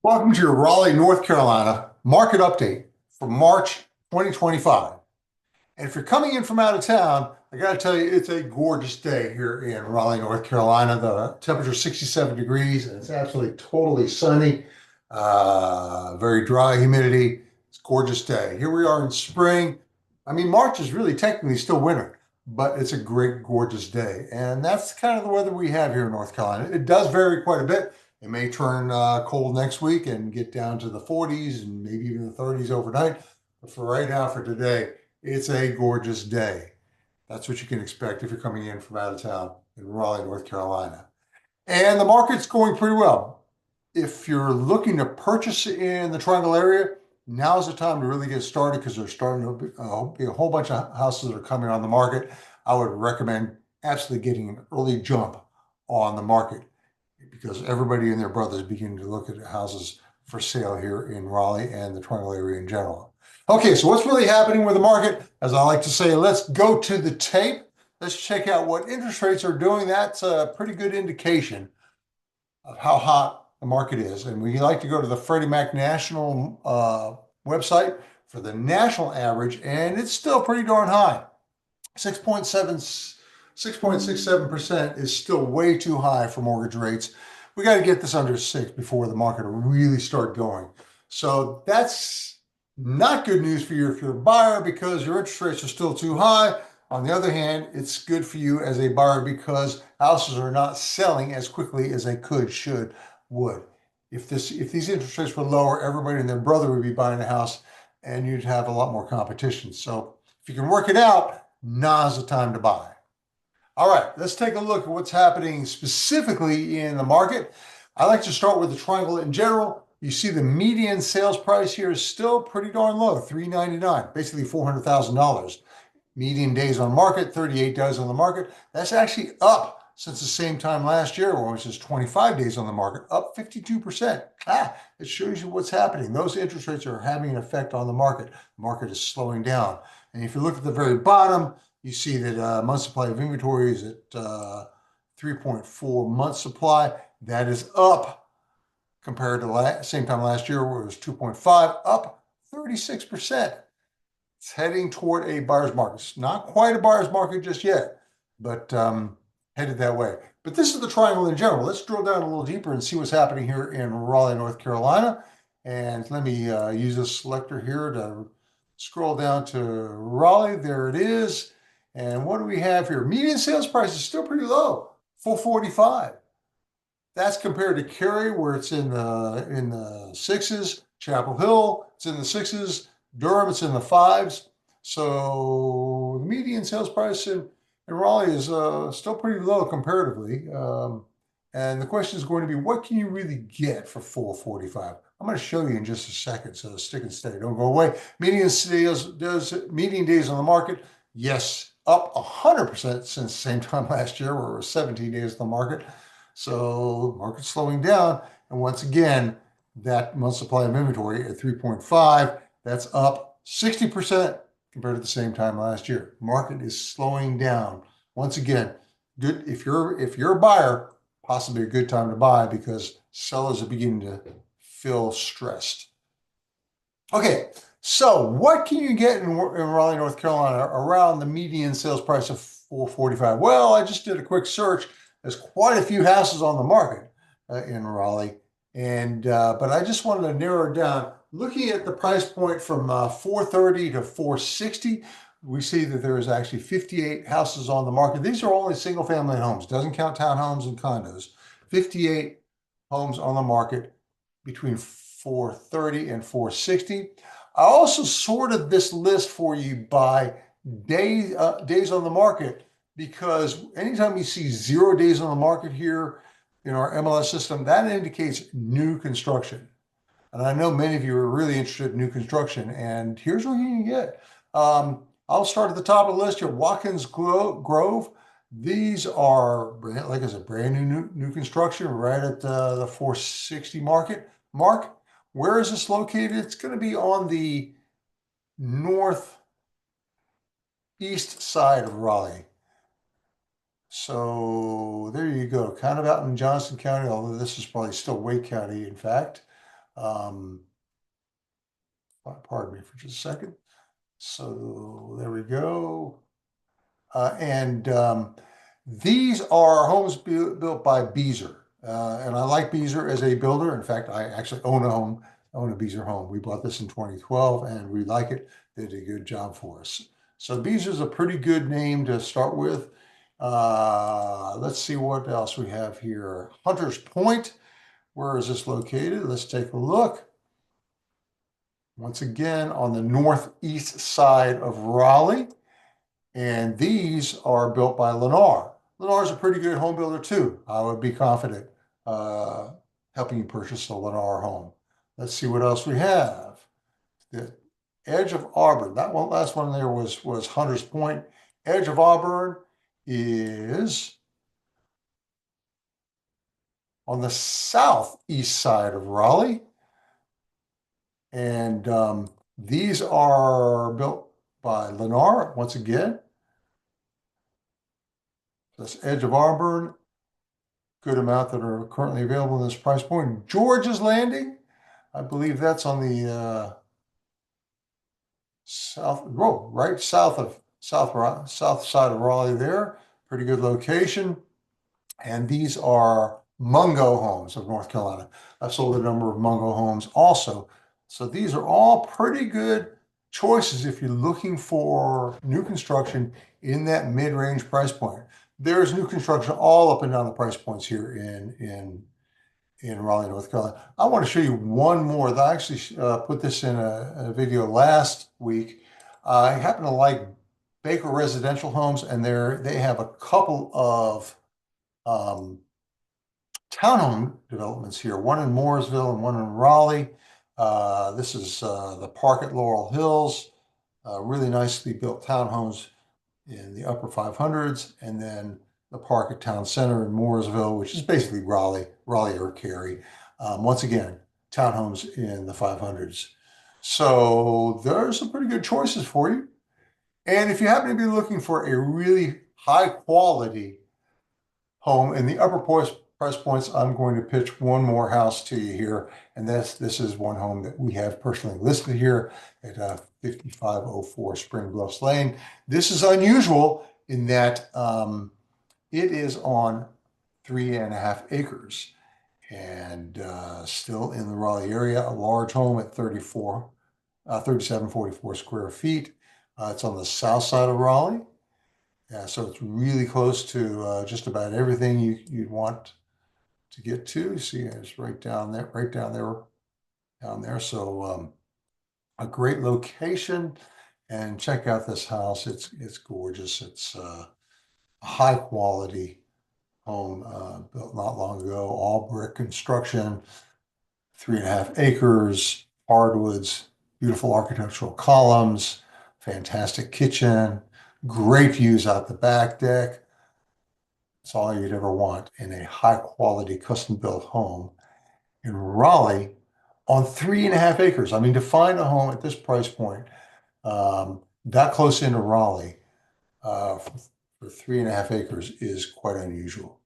Welcome to your Raleigh, North Carolina market update for March 2025. And if you're coming in from out of town, I got to tell you, it's a gorgeous day here in Raleigh, North Carolina. The temperature is 67 degrees and it's absolutely totally sunny, very dry humidity. It's a gorgeous day. Here we are in spring. I mean, March is really technically still winter, but it's a great, gorgeous day. And that's kind of the weather we have here in North Carolina. It does vary quite a bit. It may turn cold next week and get down to the 40s and maybe even the 30s overnight. But for right now, for today, it's a gorgeous day. That's what you can expect if you're coming in from out of town in Raleigh, North Carolina. And the market's going pretty well. If you're looking to purchase in the Triangle area, now's the time to really get started because there's starting to be a whole bunch of houses that are coming on the market. I would recommend absolutely getting an early jump on the market because everybody and their brother is beginning to look at houses for sale here in Raleigh and the Triangle area in general. Okay, so what's really happening with the market? As I like to say, let's go to the tape. Let's check out what interest rates are doing. That's a pretty good indication of how hot the market is. And we like to go to the Freddie Mac National website for the national average, and it's still pretty darn high. 6.67% is still way too high for mortgage rates. We got to get this under 6 before the market will really start going. So that's not good news for you if you're a buyer because your interest rates are still too high. On the other hand, it's good for you as a buyer because houses are not selling as quickly as they could, should, would. If these interest rates were lower, everybody and their brother would be buying a house and you'd have a lot more competition. So if you can work it out, now's the time to buy. All right, let's take a look at what's happening specifically in the market. I like to start with the Triangle in general. You see the median sales price here is still pretty darn low, $399, basically $400,000. Median days on market, 38 days on the market. That's actually up since the same time last year, which is 25 days on the market, up 52%. It shows you what's happening. Those interest rates are having an effect on the market. The market is slowing down. And if you look at the very bottom, you see that month supply of inventory is at 3.4 months supply. That is up compared to same time last year where it was 2.5, up 36%. It's heading toward a buyer's market. It's not quite a buyer's market just yet, but headed that way. But this is the Triangle in general. Let's drill down a little deeper and see what's happening here in Raleigh, North Carolina. And let me use this selector here to scroll down to Raleigh. There it is. And what do we have here? Median sales price is still pretty low, 445. That's compared to Cary, where it's in the sixes. Chapel Hill, it's in the sixes. Durham, it's in the fives. So the median sales price in Raleigh is still pretty low comparatively. And the question is going to be, what can you really get for 445? I'm going to show you in just a second, so stick and stay. Don't go away. Median days on the market, yes, up 100% since the same time last year, where it was 17 days on the market. So market's slowing down. And once again, that month supply of inventory at 3.5, that's up 60% compared to the same time last year. Market is slowing down. Once again, good if you're a buyer, possibly a good time to buy because sellers are beginning to feel stressed. Okay, so what can you get in Raleigh, North Carolina around the median sales price of 445? Well, I just did a quick search. There's quite a few houses on the market in Raleigh, and but I just wanted to narrow it down. Looking at the price point from 430 to 460, we see that there is actually 58 houses on the market. These are only single-family homes, doesn't count townhomes and condos. 58 homes on the market between 430 and 460. I also sorted this list for you by days on the market because anytime you see 0 days on the market here in our MLS system, that indicates new construction. And I know many of you are really interested in new construction, and here's what you can get. I'll start at the top of the list here, Watkins Grove. These are, like I said, brand new construction right at the 460 mark. Where is this located? It's going to be on the northeast side of Raleigh. So there you go, kind of out in Johnson County, although this is probably still Wake County, in fact. Pardon me for just a second. So there we go. And these are homes built by Beazer. And I like Beazer as a builder. In fact, I actually own a home, own a Beazer home. We bought this in 2012 and we like it. They did a good job for us. So Beazer is a pretty good name to start with. Let's see what else we have here. Hunters Point. Where is this located? Let's take a look. Once again, on the northeast side of Raleigh. And these are built by Lennar. Lennar is a pretty good home builder too. I would be confident helping you purchase a Lennar home. Let's see what else we have. The Edge of Auburn. That one, last one there was Hunters Point. Edge of Auburn is on the southeast side of Raleigh. And these are built by Lennar, once again. This Edge of Auburn, good amount that are currently available in this price point. George's Landing, I believe that's on the south side of Raleigh there. Pretty good location. And these are Mungo homes of North Carolina. I've sold a number of Mungo homes also. So these are all pretty good choices if you're looking for new construction in that mid-range price point. There's new construction all up and down the price points here in Raleigh, North Carolina. I want to show you one more. I actually put this in a video last week. I happen to like Baker Residential Homes, and they have a couple of townhome developments here, one in Mooresville and one in Raleigh. This is the Park at Laurel Hills, really nicely built townhomes in the upper 500s, and then the Park at Town Center in Mooresville, which is basically Raleigh or Cary. Once again, townhomes in the 500s. So there's some pretty good choices for you. And if you happen to be looking for a really high quality home in the upper price points, I'm going to pitch one more house to you here. And this is one home that we have personally listed here at 5504 Spring Bluffs Lane. This is unusual in that it is on 3.5 acres and still in the Raleigh area, a large home at 3744 square feet. It's on the south side of Raleigh. Yeah, so it's really close to just about everything you'd want to get to. See, it's right down there, down there. So a great location, and check out this house. It's gorgeous. It's a high quality home built not long ago, all brick construction, 3.5 acres, hardwoods, beautiful architectural columns, fantastic kitchen, great views out the back deck. It's all you'd ever want in a high quality custom built home in Raleigh on 3.5 acres. I mean, to find a home at this price point, that close into Raleigh for 3.5 acres is quite unusual.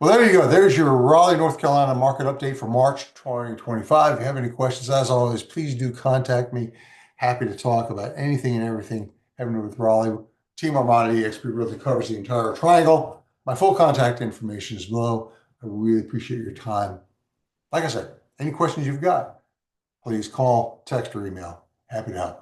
Well, there you go. There's your Raleigh, North Carolina market update for March 2025. If you have any questions, as always, please do contact me. Happy to talk about anything and everything having to do with Raleigh. Team Armand EXP Realty covers the entire triangle. My full contact information is below. I really appreciate your time. Like I said, any questions you've got, please call, text, or email. Happy to help.